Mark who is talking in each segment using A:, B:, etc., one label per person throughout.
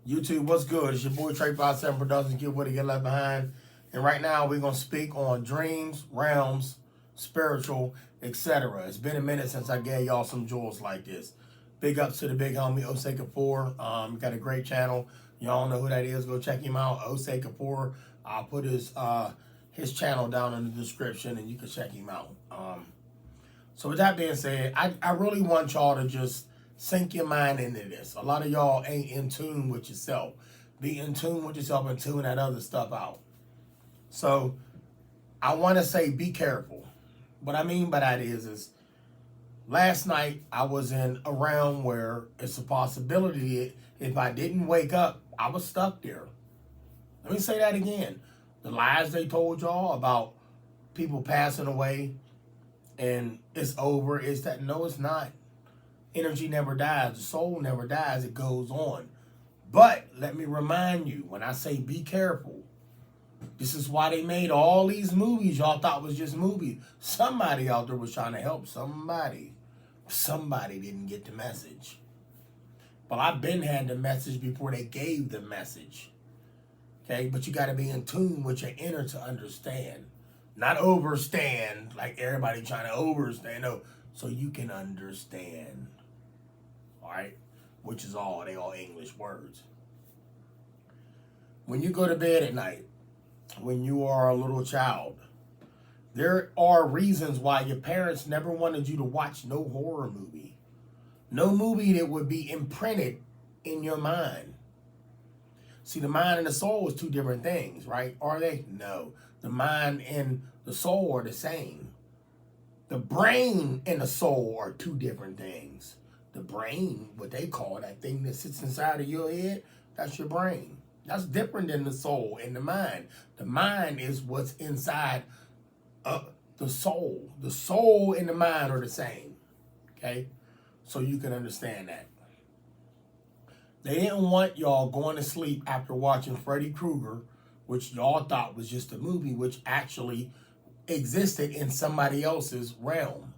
A: YouTube, what's good? It's your boy Trey 57 Productions. Get what to get left behind. And right now we're gonna speak on dreams, realms, spiritual, etc. It's been a minute since I gave y'all some jewels like this. Big ups to the big homie Osei Kapoor. Got a great channel. Y'all know who that is. Go check him out. Osei Kapoor. I'll put his channel down in the description and you can check him out. So with that being said, I really want y'all to just sink your mind into this. A lot of y'all ain't in tune with yourself. Be in tune with yourself and tune that other stuff out. So I want to say be careful. What I mean by that is last night I was in a realm where it's a possibility if I didn't wake up, I was stuck there. Let me say that again. The lies they told y'all about people passing away and it's over, is that no, it's not. Energy never dies. The soul never dies. It goes on. But let me remind you, when I say be careful, this is why they made all these movies y'all thought was just movies. Somebody out there was trying to help somebody. Somebody didn't get the message. But I've been had the message before they gave the message. Okay, but you got to be in tune with your inner to understand. Not overstand like everybody trying to overstand. No, so you can understand. All right, which is all, they all English words. When you go to bed at night, when you are a little child, there are reasons why your parents never wanted you to watch no horror movie. No movie that would be imprinted in your mind. See, the mind and the soul is two different things, right? Are they? No. The mind and the soul are the same. The brain and the soul are two different things. The brain, what they call that thing that sits inside of your head, that's your brain. That's different than the soul and the mind. The mind is what's inside the soul. The soul and the mind are the same. Okay? So you can understand that. They didn't want y'all going to sleep after watching Freddy Krueger, which y'all thought was just a movie, which actually existed in somebody else's realm,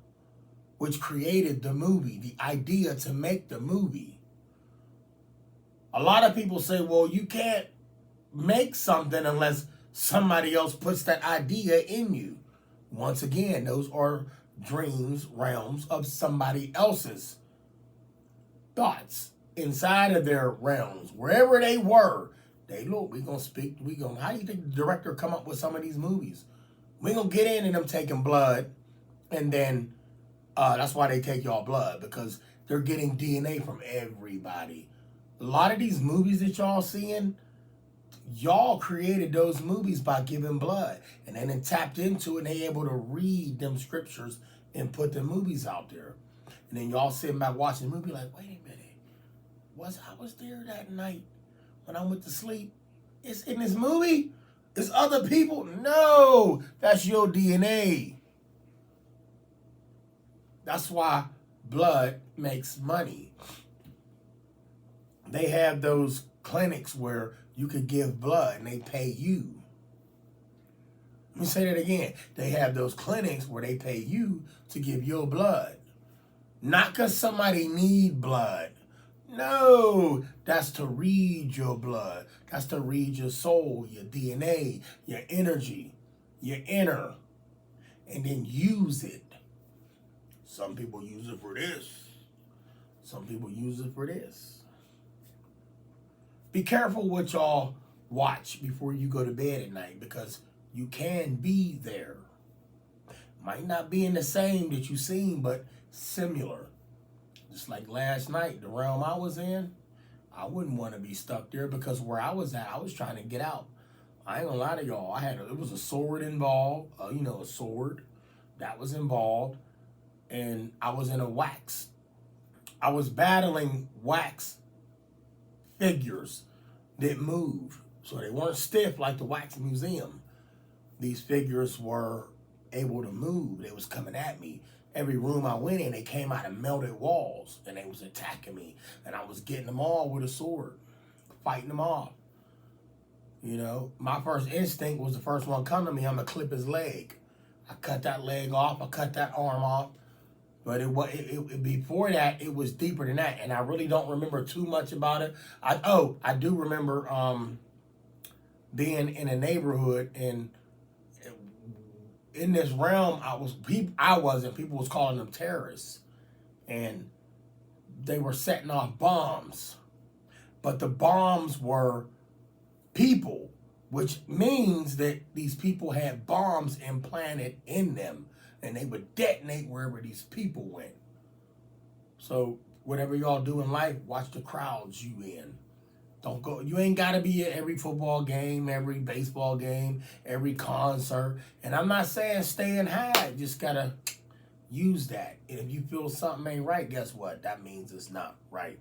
A: which created the movie, the idea to make the movie. A lot of people say, well, you can't make something unless somebody else puts that idea in you. Once again, those are dreams, realms of somebody else's thoughts inside of their realms, wherever they were. They look, how do you think the director come up with some of these movies? We're going to get in and them taking blood, and then that's why they take y'all blood, because they're getting DNA from everybody. A lot of these movies that y'all seeing, y'all created those movies by giving blood, and then tapped into it, and they able to read them scriptures and put the movies out there. And then y'all sitting back watching the movie like, wait a minute. I was there that night when I went to sleep. It's in this movie? It's other people? No, that's your DNA. That's why blood makes money. They have those clinics where you could give blood and they pay you. Let me say that again. They have those clinics where they pay you to give your blood. Not because somebody need blood. No, that's to read your blood. That's to read your soul, your DNA, your energy, your inner, and then use it. Some people use it for this. Some people use it for this. Be careful what y'all watch before you go to bed at night, because you can be there. Might not be in the same that you seen, but similar. Just like last night, the realm I was in, I wouldn't want to be stuck there, because where I was at, I was trying to get out. I ain't gonna lie to y'all. It was a sword involved, a sword that was involved, and I was in a wax. I was battling wax figures that moved, so they weren't stiff like the wax museum. These figures were able to move. They was coming at me. Every room I went in, they came out of melted walls, and they was attacking me, and I was getting them all with a sword, fighting them off. You know, my first instinct was the first one come to me, I'm gonna clip his leg. I cut that leg off, I cut that arm off, But before that, it was deeper than that, and I really don't remember too much about it. I do remember being in a neighborhood, and in this realm, I wasn't. People was calling them terrorists, and they were setting off bombs, but the bombs were people, which means that these people had bombs implanted in them, and they would detonate wherever these people went. So whatever y'all do in life, watch the crowds you in. Don't go. You ain't got to be at every football game, every baseball game, every concert. And I'm not saying staying high. You just gotta use that. And if you feel something ain't right, guess what? That means it's not right.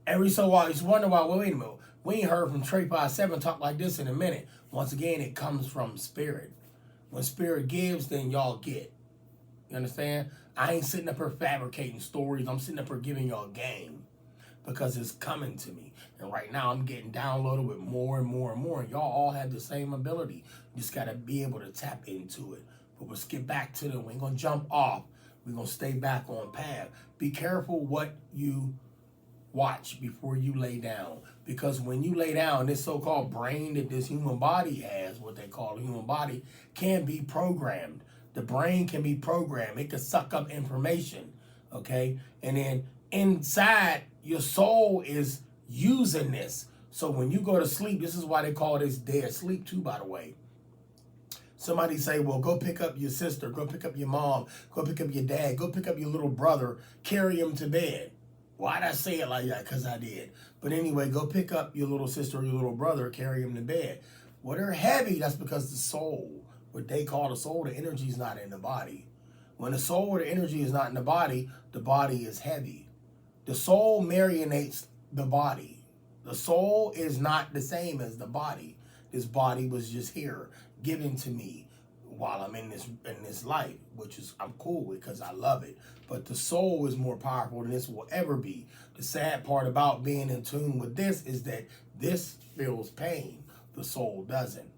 A: Every so while, you wonder why. Well, wait a minute. We ain't heard from Trey 57 talk like this in a minute. Once again, it comes from spirit. When spirit gives, then y'all get. You understand? I ain't sitting up here fabricating stories. I'm sitting up here giving y'all game because it's coming to me. And right now, I'm getting downloaded with more and more and more. And y'all all have the same ability. You just got to be able to tap into it. But let's get back to them. We ain't going to jump off. We're going to stay back on path. Be careful what you watch before you lay down. Because when you lay down, this so-called brain that this human body has, what they call the human body, can be programmed. The brain can be programmed. It can suck up information, okay? And then inside, your soul is using this. So when you go to sleep, this is why they call this dead sleep too, by the way. Somebody say, well, go pick up your sister, go pick up your mom, go pick up your dad, go pick up your little brother, carry him to bed. Why'd I say it like that? Because I did. But anyway, go pick up your little sister or your little brother, carry him to bed. Well, they're heavy. That's because the soul, what they call the soul, the energy is not in the body. When the soul or the energy is not in the body is heavy. The soul marionates the body. The soul is not the same as the body. This body was just here, given to me while I'm in this life, which is I'm cool with because I love it. But the soul is more powerful than this will ever be. The sad part about being in tune with this is that this feels pain. The soul doesn't.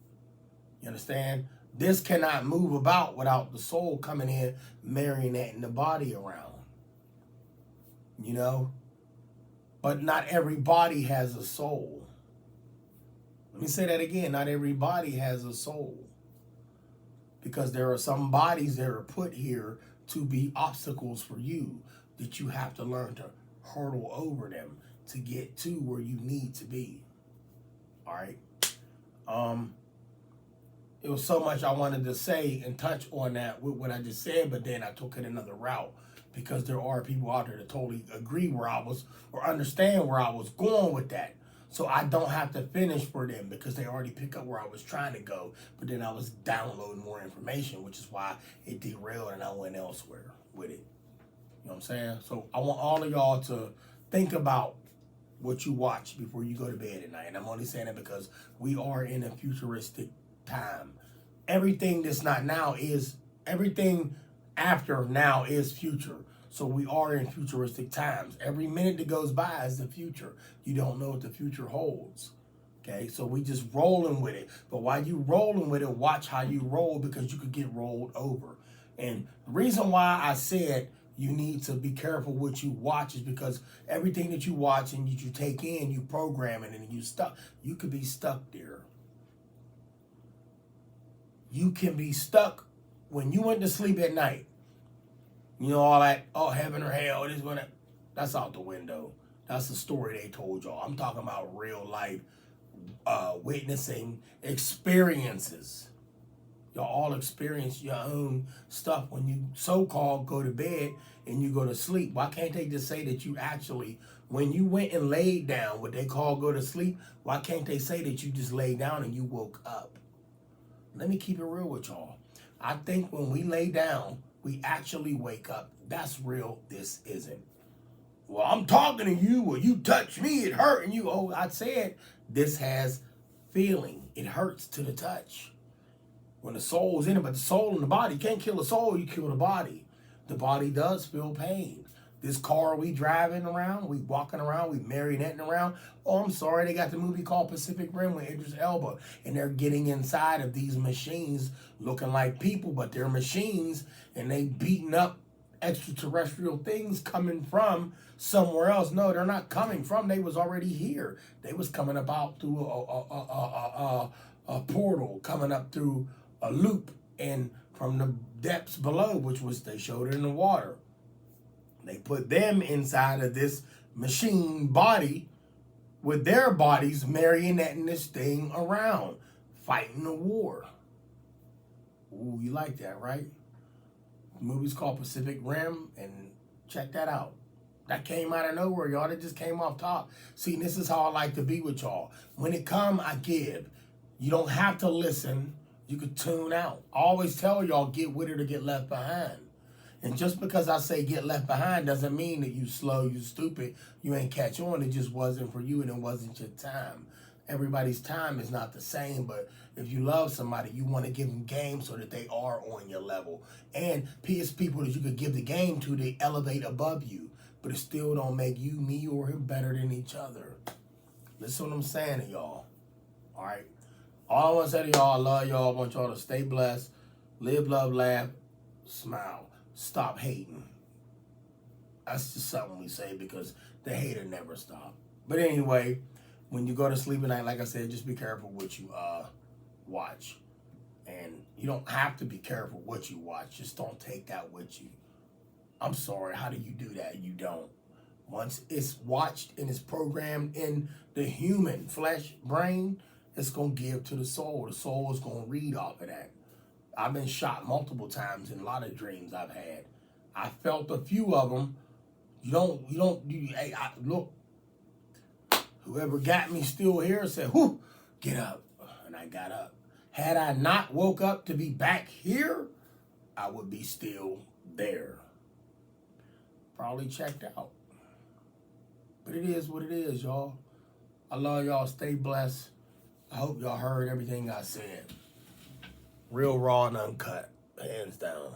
A: You understand? This cannot move about without the soul coming in, marionating the body around. You know? But not every body has a soul. Let me say that again. Not every body has a soul. Because there are some bodies that are put here to be obstacles for you that you have to learn to hurdle over them to get to where you need to be. All right? It was so much I wanted to say and touch on that with what I just said, but then I took it another route because there are people out there that totally agree where I was or understand where I was going with that. So I don't have to finish for them because they already pick up where I was trying to go. But then I was downloading more information, which is why it derailed and I went elsewhere with it. You know what I'm saying? So I want all of y'all to think about what you watch before you go to bed at night. And I'm only saying that because we are in a futuristic time. Everything that's not now is, everything after now is future. So we are in futuristic times. Every minute that goes by is the future. You don't know what the future holds. Okay, so we just rolling with it. But while you rolling with it, watch how you roll because you could get rolled over. And the reason why I said you need to be careful what you watch is because everything that you watch and that you take in, you program it and you could be stuck there. You can be stuck when you went to sleep at night. You know, all that, oh, heaven or hell, that's out the window. That's the story they told y'all. I'm talking about real life witnessing experiences. Y'all all experience your own stuff when you so-called go to bed and you go to sleep. Why can't they just say that you actually, when you went and laid down, what they call go to sleep, why can't they say that you just laid down and you woke up? Let me keep it real with y'all. I think when we lay down, we actually wake up. That's real. This isn't. Well, I'm talking to you. Well, you touch me. It hurt. And you, oh, I said this has feeling. It hurts to the touch. When the soul's in it, but the soul and the body, you can't kill the soul, you kill the body. The body does feel pain. This car we driving around, we walking around, we marionetting around. Oh, I'm sorry, they got the movie called Pacific Rim with Idris Elba, and they're getting inside of these machines looking like people, but they're machines, and they beating up extraterrestrial things coming from somewhere else. No, they're not coming from. They was already here. They was coming about through a portal, coming up through a loop, and from the depths below, which was they showed it in the water. They put them inside of this machine body with their bodies marionetting this thing around, fighting the war. Ooh, you like that, right? The movie's called Pacific Rim, and check that out. That came out of nowhere, y'all. That just came off top. See, this is how I like to be with y'all. When it come, I give. You don't have to listen. You could tune out. I always tell y'all, get with it or get left behind. And just because I say get left behind doesn't mean that you slow, you stupid, you ain't catch on. It just wasn't for you and it wasn't your time. Everybody's time is not the same, but if you love somebody, you want to give them game so that they are on your level. And it's people that you could give the game to, they elevate above you. But it still don't make you, me, or him better than each other. Listen to what I'm saying to y'all. All right? All I want to say to y'all, I love y'all. I want y'all to stay blessed, live, love, laugh, smile. Stop hating. That's just something we say because the hater never stops. But anyway, when you go to sleep at night, like I said, just be careful what you watch. And you don't have to be careful what you watch. Just don't take that with you. I'm sorry, how do you do that? You don't. Once it's watched and it's programmed in the human flesh brain, it's going to give to the soul. The soul is going to read off of that. I've been shot multiple times in a lot of dreams I've had. I felt a few of them. Hey, look, whoever got me still here said, whoo, get up. And I got up. Had I not woke up to be back here, I would be still there. Probably checked out. But it is what it is, y'all. I love y'all. Stay blessed. I hope y'all heard everything I said. Real raw and uncut. Hands down.